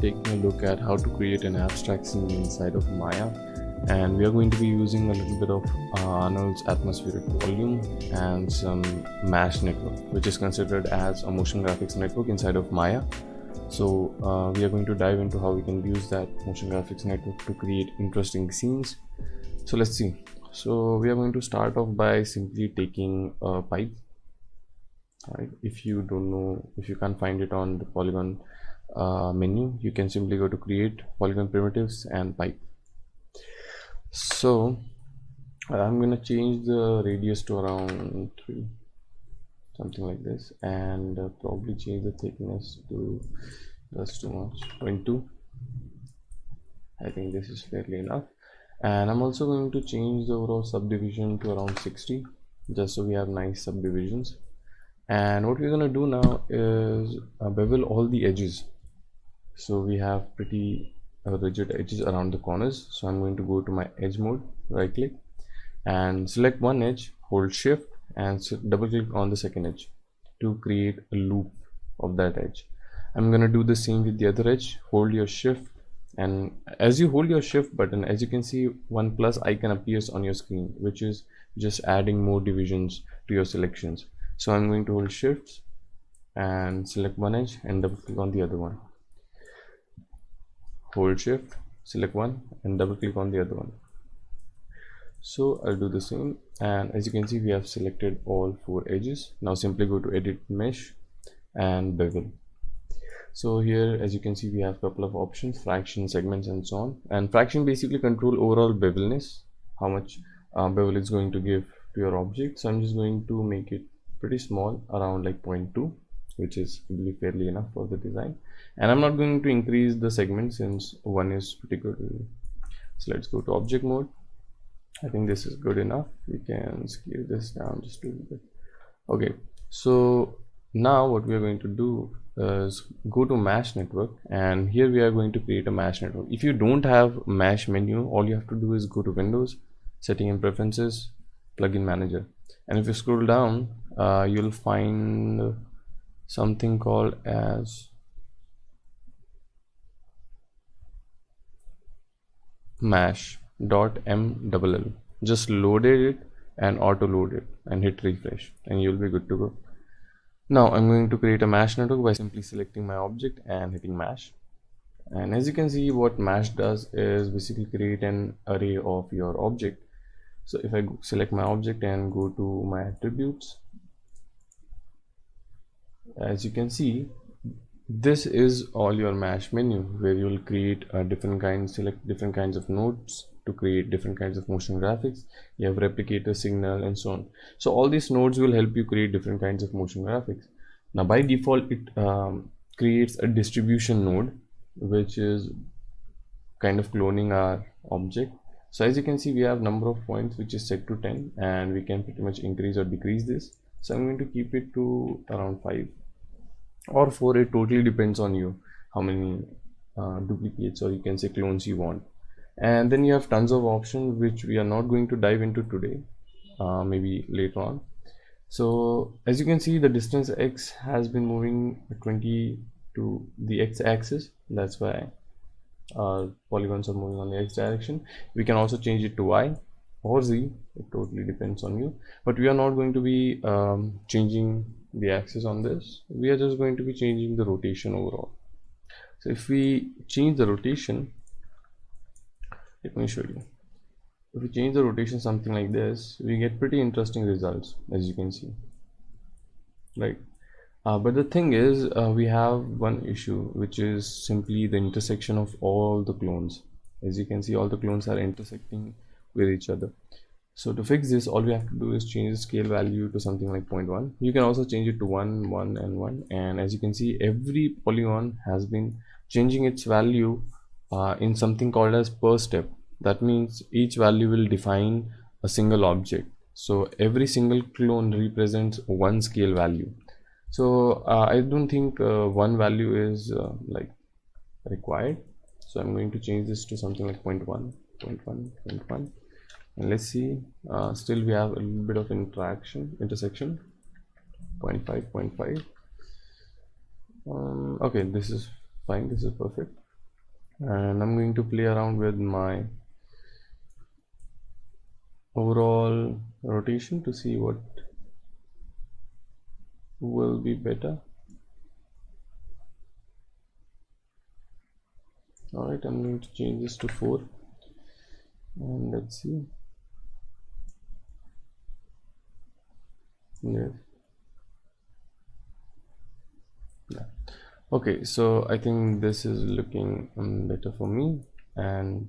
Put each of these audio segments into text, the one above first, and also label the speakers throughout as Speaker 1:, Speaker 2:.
Speaker 1: taking a look at how to create an abstract scene inside of Maya, and we are going to be using a little bit of Arnold's Atmosphere Volume and some mesh network, which is considered as a motion graphics network inside of Maya. So we are going to dive into how we can use that motion graphics network to create interesting scenes. So let's see. So we are going to start off by simply taking a pipe. Right. If you don't know, if you can't find it on the polygon menu, you can simply go to create polygon primitives and pipe. So I'm gonna change the radius to around 3, something like this, and probably change the thickness to, that's too much, 0.2. I think this is fairly enough. And I'm also going to change the overall subdivision to around 60, just so we have nice subdivisions. And what we're going to do now is bevel all the edges. So we have pretty rigid edges around the corners. So I'm going to go to my edge mode, right click and select one edge, hold shift and double click on the second edge to create a loop of that edge. I'm going to do the same with the other edge. Hold your shift, and as you hold your shift button, as you can see, one plus icon appears on your screen, which is just adding more divisions to your selections. So I'm going to hold shift and select one edge and double click on the other one. Hold shift, select one and double click on the other one. So I'll do the same, and as you can see, we have selected all 4 edges. Now simply go to edit mesh and bevel. So here, as you can see, we have a couple of options: fraction, segments, and so on. And fraction basically control overall bevelness, how much bevel it's going to give to your object. So I'm just going to make it pretty small, around like 0.2, which is really fairly enough for the design. And I'm not going to increase the segment since one is pretty good. So let's go to object mode. I think this is good enough. We can scale this down just a little bit. Okay, so now what we are going to do is go to mesh network, and here we are going to create a mesh network. If you don't have mesh menu, all you have to do is go to Windows, setting and preferences, plugin manager, and if you scroll down, you'll find something called as mesh.mll. Just loaded it and auto load it and hit refresh, and you'll be good to go. Now I'm going to create a mesh network by simply selecting my object and hitting mesh. And as you can see, what mesh does is basically create an array of your object. So if I select my object and go to my attributes, as you can see, this is all your mesh menu, where you will create select different kinds of nodes to create different kinds of motion graphics. You have replicator, signal, and so on. So all these nodes will help you create different kinds of motion graphics. Now by default, it creates a distribution node, which is kind of cloning our object. So as you can see, we have number of points which is set to 10, and we can pretty much increase or decrease this. So I'm going to keep it to around 5 or 4. It totally depends on you how many duplicates, or you can say clones, you want. And then you have tons of options which we are not going to dive into today, maybe later on. So as you can see, the distance x has been moving 20 to the x-axis. That's why our polygons are moving on the x direction. We can also change it to y or z. It totally depends on you, but we are not going to be changing the axis on this. We are just going to be changing the rotation overall. So if we change the rotation, let me show you. If we change the rotation something like this, we get pretty interesting results, as you can see, right? But the thing is, we have one issue, which is simply the intersection of all the clones. As you can see, all the clones are intersecting with each other. So to fix this, all we have to do is change the scale value to something like 0.1. You can also change it to 1, 1, and 1. And as you can see, every polygon has been changing its value in something called as per step. That means each value will define a single object. So every single clone represents one scale value. So I don't think one value is like required. So I'm going to change this to something like 0.1, 0.1, 0.1. And let's see, still we have a little bit of intersection, 0.5, 0.5. Okay, this is fine, this is perfect. and I'm going to play around with my overall rotation to see what will be better. Alright, I'm going to change this to 4 and let's see. Yeah. Okay, so I think this is looking better for me, and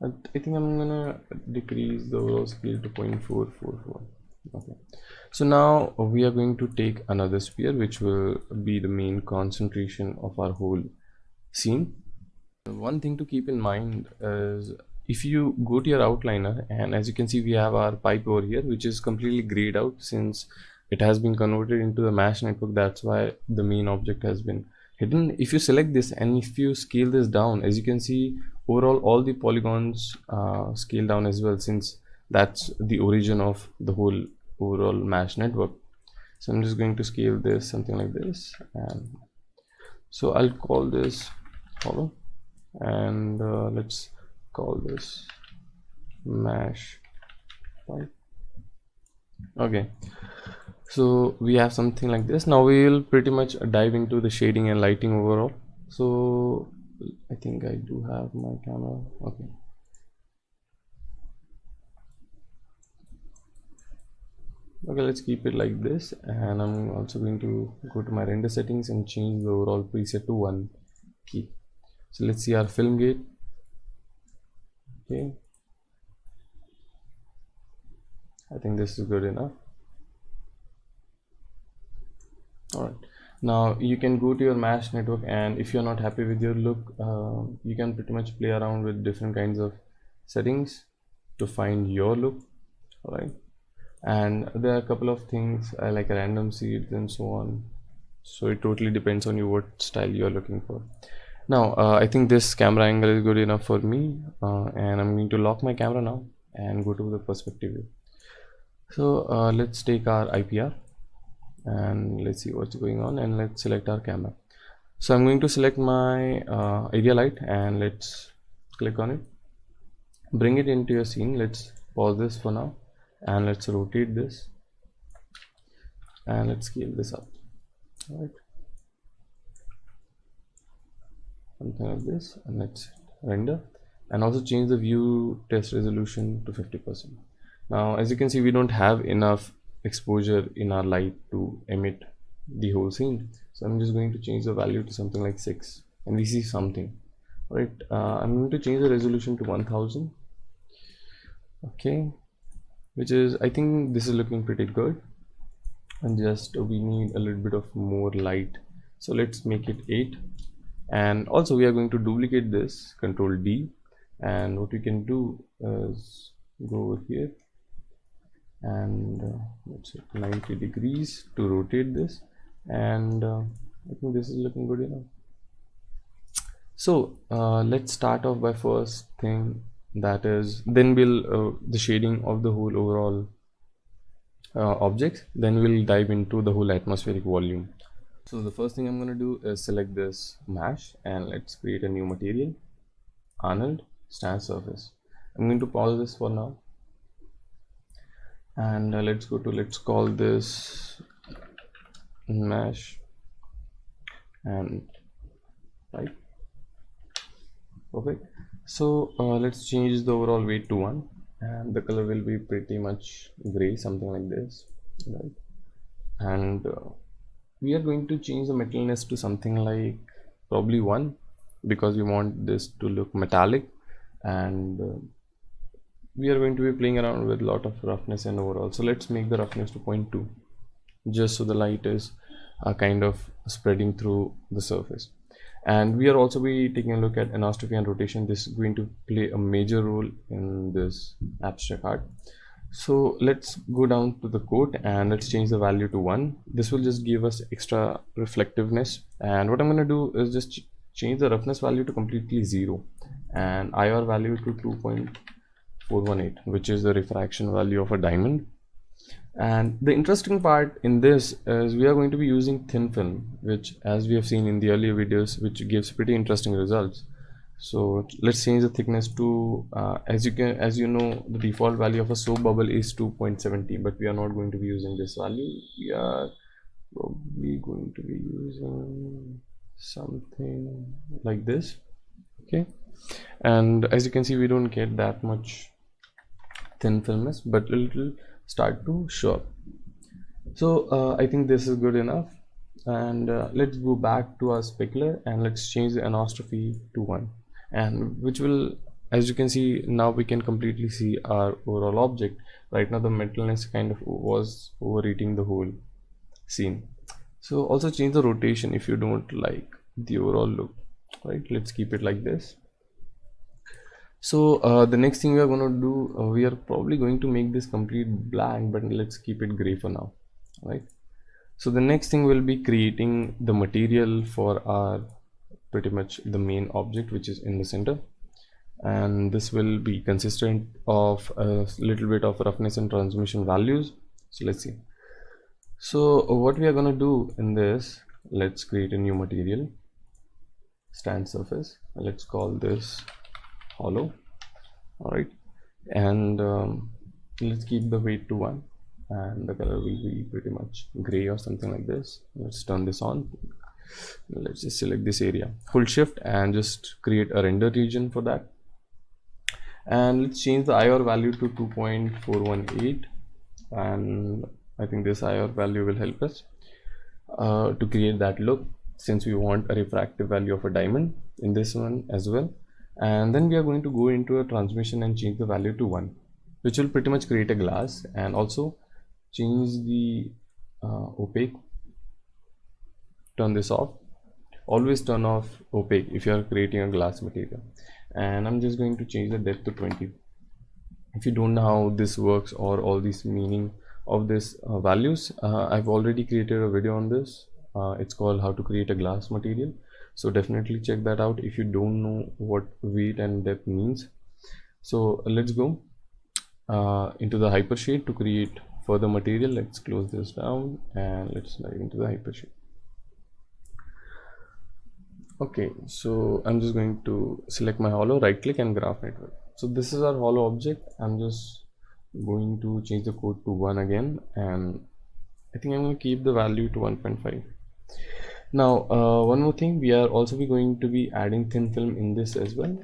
Speaker 1: I think I'm gonna decrease the overall scale to 0.444. Okay, so now we are going to take another sphere which will be the main concentration of our whole scene. One thing to keep in mind is if you go to your outliner, and as you can see we have our pipe over here which is completely grayed out since it has been converted into the mesh network. That's why the main object has been hidden. If you select this and if you scale this down, as you can see overall all the polygons scale down as well, since that's the origin of the whole overall mesh network. So I'm just going to scale this something like this, and so I'll call this hollow, and let's call this mesh pipe. Okay, so we have something like this. Now we will pretty much dive into the shading and lighting overall. So I think I do have my camera. Okay, let's keep it like this, and I'm also going to go to my render settings and change the overall preset to 1 key. So let's see our film gate. Okay, I think this is good enough. Alright, now you can go to your mesh network, and if you're not happy with your look, you can pretty much play around with different kinds of settings to find your look. Alright, and there are a couple of things like random seeds and so on, so it totally depends on you what style you're looking for. Now I think this camera angle is good enough for me, and I'm going to lock my camera now and go to the perspective view. So let's take our IPR and let's see what's going on, and let's select our camera. So I'm going to select my area light and let's click on it, bring it into your scene. Let's pause this for now and let's rotate this and let's scale this up. All right, something like this, and let's render and also change the view test resolution to 50%. Now as you can see we don't have enough exposure in our light to emit the whole scene, so I'm just going to change the value to something like 6 and we see something. All right, I'm going to change the resolution to 1000. Okay, which is, I think this is looking pretty good, and just we need a little bit of more light, so let's make it 8. And also we are going to duplicate this, Control D, and what we can do is go over here and let's say 90 degrees to rotate this, and I think this is looking good enough. So let's start off by first thing, that is, then we'll the shading of the whole overall objects, then we'll dive into the whole atmospheric volume. So the first thing I'm going to do is select this mesh and let's create a new material, Arnold stand surface. I'm going to pause this for now, and let's call this mesh and pipe. Perfect. So let's change the overall weight to 1, and the color will be pretty much gray, something like this, right? And we are going to change the metalness to something like probably 1, because we want this to look metallic, and we are going to be playing around with a lot of roughness and overall. So let's make the roughness to 0.2, just so the light is kind of spreading through the surface. And we are also be taking a look at anisotropy and rotation. This is going to play a major role in this abstract art. So let's go down to the coat and let's change the value to 1. This will just give us extra reflectiveness, and what I'm going to do is just change the roughness value to completely 0 and IR value to 2.418, which is the refraction value of a diamond. And the interesting part in this is we are going to be using thin film, which, as we have seen in the earlier videos, which gives pretty interesting results. So let's change the thickness to as you know, the default value of a soap bubble is 2.70, but we are not going to be using this value. We are probably going to be using something like this. Okay, and as you can see, we don't get that much thin filmness, but it will start to show up. So I think this is good enough, and let's go back to our specular and let's change the anostrophe to 1, and which will, as you can see, now we can completely see our overall object. Right now the metalness kind of was overeating the whole scene. So also change the rotation if you don't like the overall look, right? Let's keep it like this. So the next thing we are going to do, we are probably going to make this complete blank, but let's keep it gray for now, right? So the next thing will be creating the material for our pretty much the main object, which is in the center, and this will be consistent of a little bit of roughness and transmission values. So let's see. So what we are going to do in this, let's create a new material, stand surface, let's call this hollow. All right, and let's keep the weight to 1, and the color will be pretty much gray or something like this. Let's turn this on. Let's just select this area, hold shift and just create a render region for that, and let's change the IR value to 2.418, and I think this IR value will help us to create that look, since we want a refractive value of a diamond in this one as well. And then we are going to go into a transmission and change the value to 1, which will pretty much create a glass, and also change the opaque, turn this off. Always turn off opaque if you are creating a glass material. And I'm just going to change the depth to 20. If you don't know how this works or all these meaning of this values, I've already created a video on this. It's called how to create a glass material, so definitely check that out if you don't know what weight and depth means. So let's go into the hypershade to create further material. Let's close this down and let's dive into the hypershade. Okay, so I'm just going to select my hollow, right click and graph network. So this is our hollow object. I'm just going to change the code to 1 again, and I think I'm going to keep the value to 1.5. Now one more thing, we are also going to be adding thin film in this as well,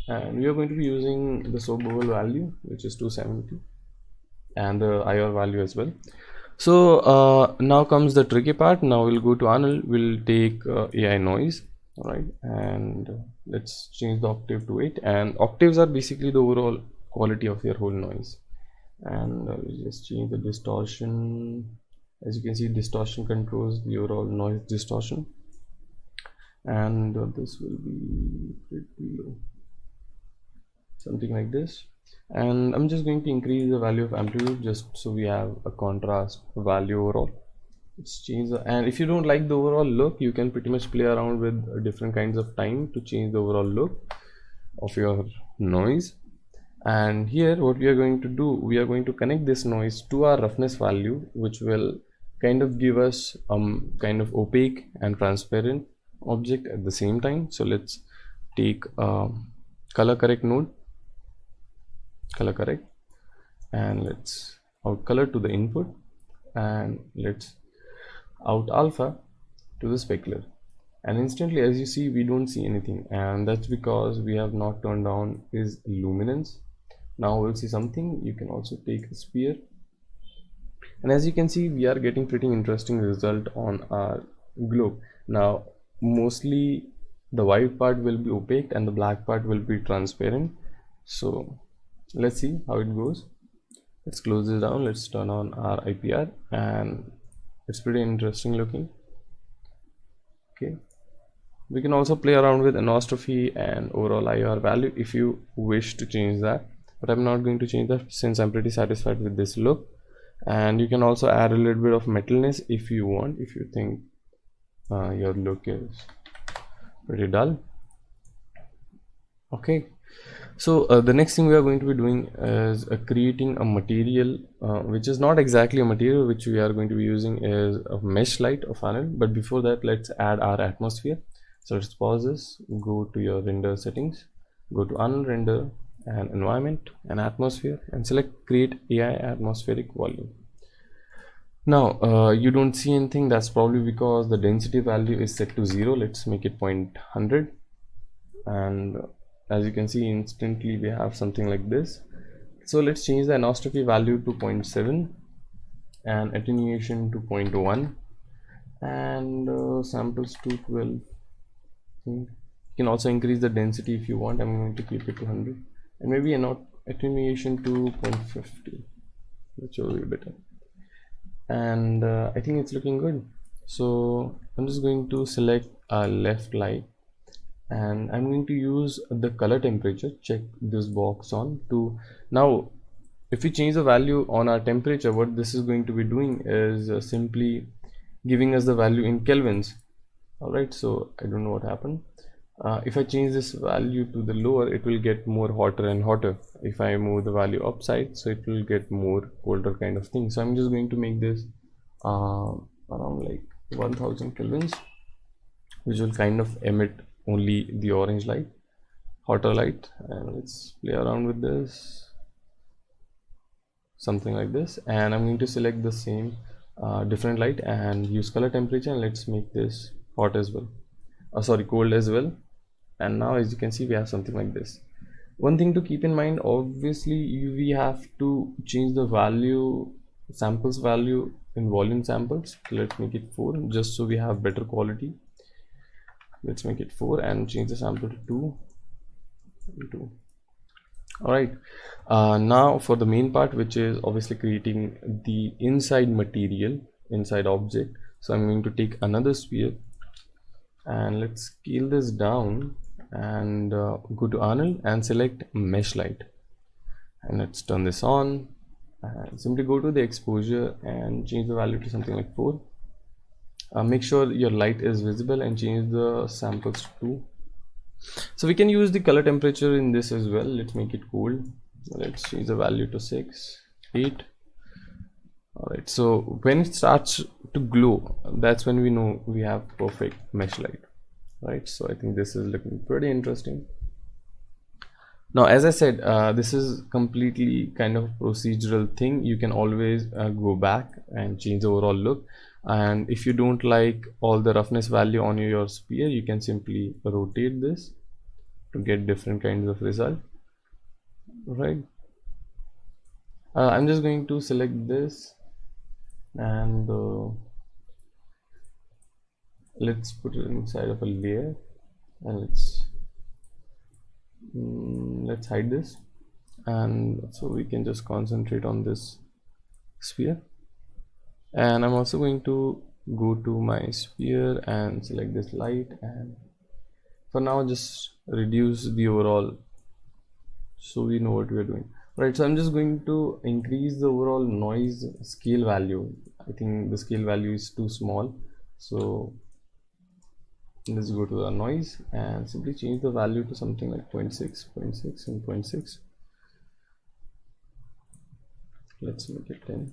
Speaker 1: and we are going to be using the soap bubble value, which is 270, and the IR value as well. So now comes the tricky part. Now we'll go to Arnold, we'll take AI noise, all right, and let's change the octave to 8, and octaves are basically the overall quality of your whole noise. And we'll just change the distortion. As you can see, distortion controls the overall noise distortion, and this will be pretty low, something like this. And I'm just going to increase the value of amplitude just so we have a contrast value overall. Let's change the, and if you don't like the overall look, you can pretty much play around with different kinds of time to change the overall look of your noise. And here what we are going to do, we are going to connect this noise to our roughness value, which will kind of give us kind of opaque and transparent object at the same time. So let's take color correct node, color correct, and let's out color to the input, and let's out alpha to the specular, and instantly, as you see, we don't see anything, and that's because we have not turned on is luminance. Now we'll see something. You can also take a sphere, and as you can see, we are getting pretty interesting result on our globe. Now mostly the white part will be opaque and the black part will be transparent. So let's see how it goes. Let's close this down, let's turn on our IPR, and it's pretty interesting looking. Okay, we can also play around with anostrophe and overall IR value if you wish to change that, but I'm not going to change that since I'm pretty satisfied with this look. And you can also add a little bit of metalness if you want, if you think your look is pretty dull. Okay, So the next thing we are going to be doing is creating a material which is not exactly a material. Which we are going to be using is a mesh light of Arnold. But before that, let's add our atmosphere. So let's pause this, go to your render settings, go to Arnold Render and environment and atmosphere, and select create AI atmospheric volume. Now you don't see anything. That's probably because the density value is set to 0. Let's make it 0.100, and as you can see, instantly we have something like this. So let's change the anisotropy value to 0.7 and attenuation to 0.1 and samples to 12. You can also increase the density if you want. I'm going to keep it to 100 and maybe attenuation to 0.50, which will be better. And I think it's looking good. So I'm just going to select a left light and I'm going to use the color temperature. Check this box on to now. If we change the value on our temperature, what this is going to be doing is simply giving us the value in kelvins. All right, so I don't know what happened. If I change this value to the lower, it will get more hotter and hotter. If I move the value upside, so it will get more colder kind of thing. So I'm just going to make this around like 1000 kelvins, which will kind of emit only the orange light, hotter light. And let's play around with this, something like this. And I'm going to select the same different light and use color temperature, and let's make this hot as well, sorry, cold as well. And now as you can see, we have something like this. One thing to keep in mind, obviously we have to change the value, samples value in volume samples. Let's make it 4 just so we have better quality. Let's make it 4 and change the sample to 2. All right, now for the main part, which is obviously creating the inside material, inside object. So I'm going to take another sphere and let's scale this down and go to Arnold and select mesh light, and let's turn this on and simply go to the exposure and change the value to something like 4. Make sure your light is visible and change the samples to 2. So we can use the color temperature in this as well. Let's make it cold. Let's change the value to 6, 8. All right, so when it starts to glow, that's when we know we have perfect mesh light, right? So I think this is looking pretty interesting. Now, as I said, this is completely kind of procedural thing. You can always go back and change the overall look. And if you don't like all the roughness value on your sphere, you can simply rotate this to get different kinds of result, right? I'm just going to select this and let's put it inside of a layer, and let's hide this, and so we can just concentrate on this sphere. And I'm also going to go to my sphere and select this light, and for now just reduce the overall so we know what we are doing. Right, so I'm just going to increase the overall noise scale value. I think the scale value is too small, so let's go to the noise and simply change the value to something like 0.6, 0.6 and 0.6. Let's make it 10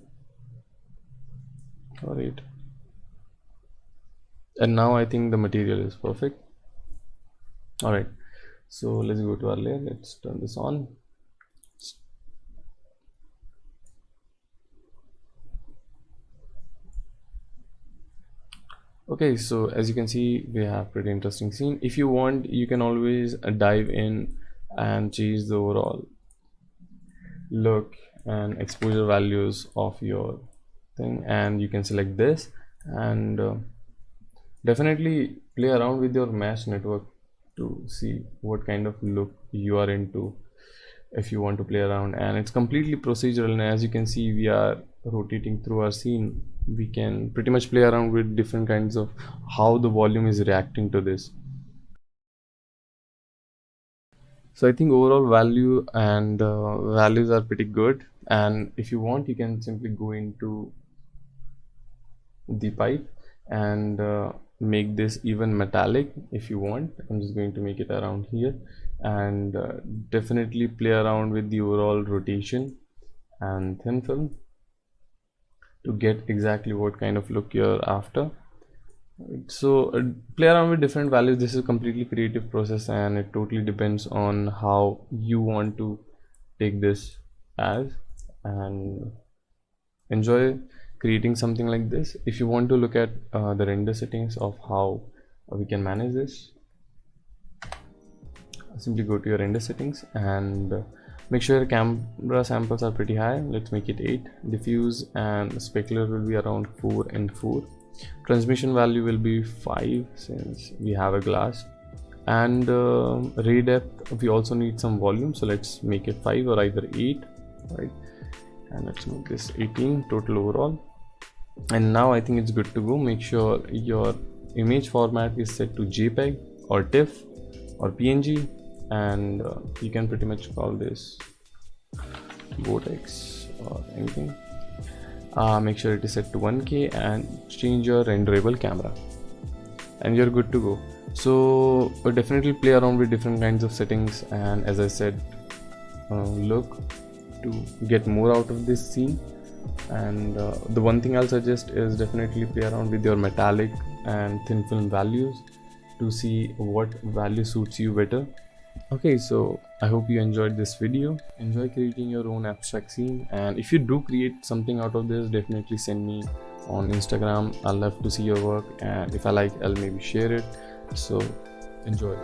Speaker 1: or 8. And now I think the material is perfect. All right, so let's go to our layer. Let's turn this on. Okay, so as you can see, we have pretty interesting scene. If you want, you can always dive in and change the overall look and exposure values of your thing, and you can select this and definitely play around with your mesh network to see what kind of look you are into if you want to play around. And it's completely procedural, and as you can see, we are rotating through our scene. We can pretty much play around with different kinds of how the volume is reacting to this. So I think overall value and values are pretty good, and if you want, you can simply go into the pipe and make this even metallic if you want. I'm just going to make it around here, and definitely play around with the overall rotation and thin film to get exactly what kind of look you're after. So play around with different values. This is a completely creative process, and it totally depends on how you want to take this as, and enjoy creating something like this. If you want to look at the render settings of how we can manage this, simply go to your render settings and make sure your camera samples are pretty high. Let's make it 8. Diffuse and specular will be around 4 and 4. Transmission value will be 5 since we have a glass, and ray depth, we also need some volume, so let's make it 5 or either 8, right? And let's make this 18 total overall. And now I think it's good to go. Make sure your image format is set to JPEG or TIFF or PNG, and you can pretty much call this Vortex or anything. Make sure it is set to 1K and change your renderable camera, and you're good to go. So definitely play around with different kinds of settings, and as I said, look to get more out of this scene. And the one thing I'll suggest is definitely play around with your metallic and thin film values to see what value suits you better. Okay, so I hope you enjoyed this video. Enjoy creating your own abstract scene, and if you do create something out of this, definitely send me on Instagram. I'll love to see your work, and if I like, I'll maybe share it. So enjoy.